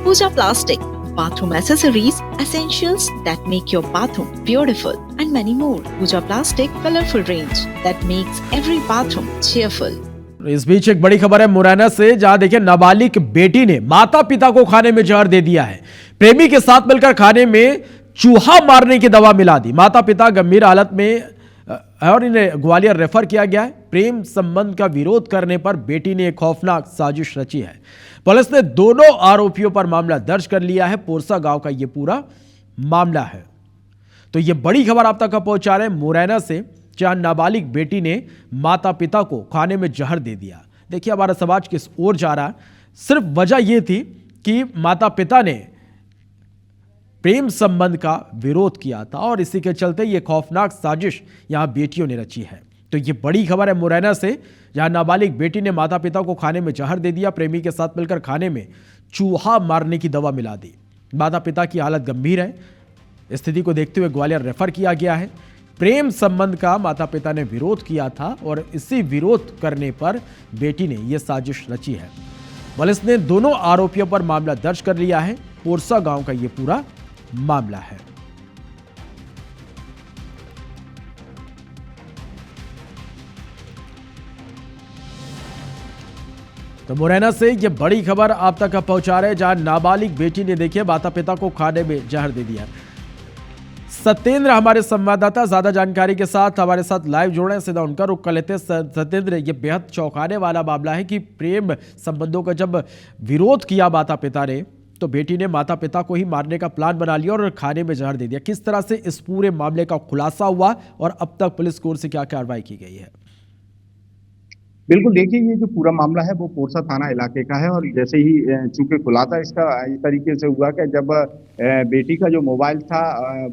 Pooja Plastic, bathroom accessories, essentials that make your bathroom beautiful, and many more. Pooja Plastic, colorful range that makes every bathroom cheerful. इस बीच एक बड़ी खबर है मुरैना से, जहां देखिए नाबालिग बेटी ने माता पिता को खाने में जहर दे दिया है। प्रेमी के साथ मिलकर खाने में चूहा मारने की दवा मिला दी। माता पिता गंभीर हालत में और इन्हें ग्वालियर रेफर किया गया है। प्रेम संबंध का विरोध करने पर बेटी ने एक खौफनाक साजिश रची है। पुलिस ने दोनों आरोपियों पर मामला दर्ज कर लिया है। पोरसा गांव का यह पूरा मामला है। तो यह बड़ी खबर आप तक पहुंचा रहे हैं मुरैना से, जहां नाबालिग बेटी ने माता पिता को खाने में जहर दे दिया। देखिए हमारा समाज किस ओर जा रहा है। सिर्फ वजह यह थी कि माता पिता ने प्रेम संबंध का विरोध किया था और इसी के चलते यह खौफनाक साजिश यहां बेटियों ने रची है। तो यह बड़ी खबर है मुरैना से, जहां नाबालिग बेटी ने माता पिता को खाने में जहर दे दिया। प्रेमी के साथ मिलकर खाने में चूहा मारने की दवा मिला दी। माता पिता की हालत गंभीर है। स्थिति को देखते हुए ग्वालियर रेफर किया गया है। प्रेम संबंध का माता पिता ने विरोध किया था और इसी विरोध करने पर बेटी ने यह साजिश रची है। पुलिस ने दोनों आरोपियों पर मामला दर्ज कर लिया है। पोरसा गांव का यह पूरा मामला है। तो मुरैना से यह बड़ी खबर आप तक पहुंचा रहे, जहां नाबालिग बेटी ने देखिए माता पिता को खाने में जहर दे दिया। सत्येंद्र हमारे संवाददाता ज्यादा जानकारी के साथ हमारे साथ लाइव जुड़ रहे हैं, सीधा उनका रुख कर लेते हैं। सत्येंद्र, ये बेहद चौंकाने वाला मामला है कि प्रेम संबंधों का जब विरोध किया माता पिता ने, तो बेटी ने माता पिता को ही मारने का प्लान बना लिया और खाने में जहर दे दिया। किस तरह से इस पूरे मामले का खुलासा हुआ और अब तक पुलिस की ओर से क्या कार्रवाई की गई है? बिल्कुल, देखिए ये जो पूरा मामला है वो पोरसा थाना इलाके का है और जैसे ही चूंकि खुलासा इसका इस तरीके से हुआ कि जब बेटी का जो मोबाइल था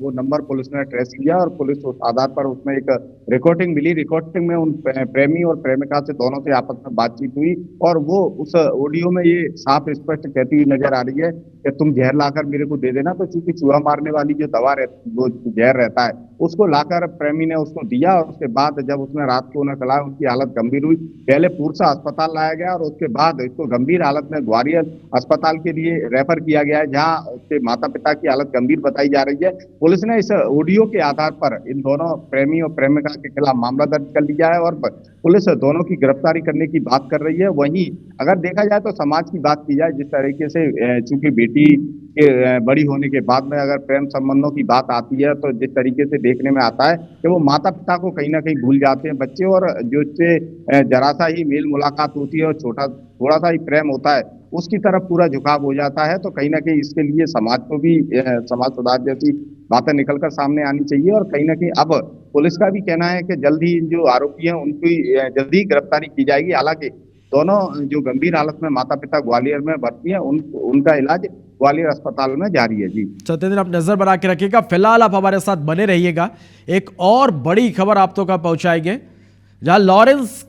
वो नंबर पुलिस ने ट्रेस किया और पुलिस उस आधार पर उसमें एक रिकॉर्डिंग मिली। रिकॉर्डिंग में उन प्रेमी और प्रेमिका से दोनों से आपस में बातचीत हुई और वो उस ऑडियो में ये साफ स्पष्ट कहती हुई नजर आ रही है कि तुम जहर लाकर मेरे को दे देना। तो चूंकि चूहा मारने वाली जो दवा वो जहर रहता है उसको लाकर प्रेमी ने उसको दिया और उसके बाद जब उसने रात को उन्हें खिलाया, उनकी हालत गंभीर हुई। पहले पूरसा अस्पताल लाया गया और उसके बाद इसको गंभीर हालत में ग्वालियर अस्पताल के लिए रेफर किया गया है, जहां उसके माता पिता की हालत गंभीर बताई जा रही है। पुलिस ने इस ऑडियो के आधार पर इन दोनों प्रेमी और प्रेमिका के खिलाफ मामला दर्ज कर लिया है और पुलिस दोनों की गिरफ्तारी करने की बात कर रही है। वहीं अगर देखा जाए तो समाज की बात की जाए, जिस तरीके से चूंकि बेटी के बड़ी होने के बाद में अगर प्रेम संबंधों की बात आती है तो जिस तरीके से देखने में आता है कि वो माता पिता को कहीं ना कहीं भूल जाते हैं बच्चे, और जो जरा सा ही मेल मुलाकात होती है और थोड़ा सा ही प्रेम होता है उसकी तरफ पूरा झुकाव हो जाता है। तो कहीं ना कहीं इसके लिए समाज को भी समाज सुधार जैसी बातें निकलकर सामने आनी चाहिए और कहीं ना कहीं अब पुलिस का भी कहना है कि जल्द ही जो आरोपी हैं उनकी जल्दी ही गिरफ्तारी की जाएगी। हालांकि दोनों जो गंभीर हालत में माता पिता ग्वालियर में भर्ती हैं उनका इलाज ग्वालियर अस्पताल में जारी है। जी सत्येंद्र, आप नजर बना के रखिएगा, फिलहाल आप हमारे साथ बने रहिएगा। एक और बड़ी खबर आप तो का पहुंचाएंगे, जहां लॉरेंस